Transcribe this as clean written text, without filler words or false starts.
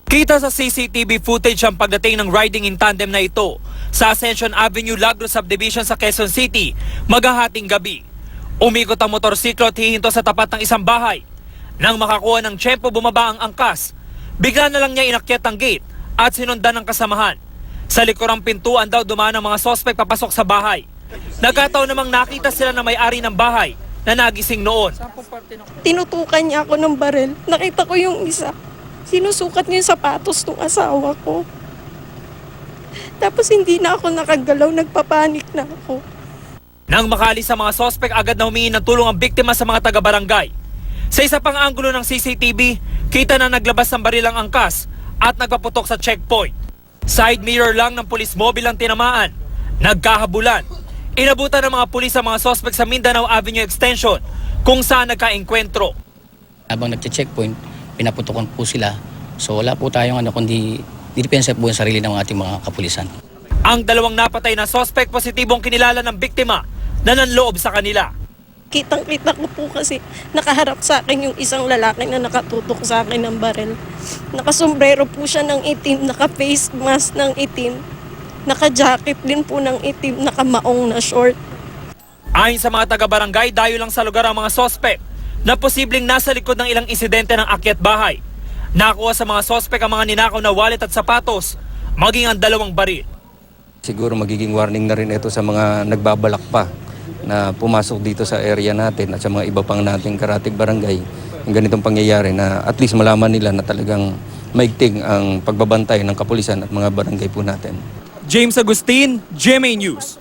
Kita sa CCTV footage ang pagdating ng riding in tandem na ito sa Ascension Avenue, Lagros Subdivision sa Quezon City, maghahating gabi. Umikot ang motorsiklo at hihinto sa tapat ng isang bahay. Nang makakuha ng tiyempo, bumaba ang angkas. Bigla na lang niya inakyat ang gate at sinundan ng kasamahan. Sa likurang pintuan daw dumaan ang mga sospek papasok sa bahay. Nagkataon namang nakita sila na may-ari ng bahay na nagising noon. Tinutukan niya ako ng baril. Nakita ko yung isa. Sinusukat niya yung sapatos ng asawa ko. Tapos hindi na ako nakagalaw, nagpapanik na ako. Nang makalis sa mga sospek, agad na humingi ng tulong ang biktima sa mga taga-barangay. Sa isa pang anggulo ng CCTV, kita na naglabas ng baril ang angkas at nagpaputok sa checkpoint. Side mirror lang ng police mobile ang tinamaan. Nagkahabulan. Inabutan ng mga pulis ang mga sospek sa Mindanao Avenue Extension kung saan nagkaengkwentro. Habang nagche-checkpoint, pinaputokan po sila. So wala po tayong kundi didepensa po sa sarili ng ating mga kapulisan. Ang dalawang napatay na sospek positibong kinilala ng biktima na nanloob sa kanila. Kitang-kita ko po kasi nakaharap sa akin yung isang lalaki na nakatutok sa akin ng baril. Nakasombrero po siya ng itim, naka-face mask ng itim, naka-jacket din po ng itim, nakamaong na short. Ayon sa mga taga-barangay, dayo lang sa lugar ang mga sospek na posibleng nasa likod ng ilang insidente ng akyat bahay. Nakuha sa mga sospek ang mga ninakaw na wallet at sapatos, maging ang dalawang baril. Siguro magiging warning na rin ito sa mga nagbabalak pa na pumasok dito sa area natin at sa mga iba pang nating karatig barangay. Yung ganitong pangyayari na at least malaman nila na talagang maigting ang pagbabantay ng kapulisan at mga barangay po natin. James Agustin, GMA News.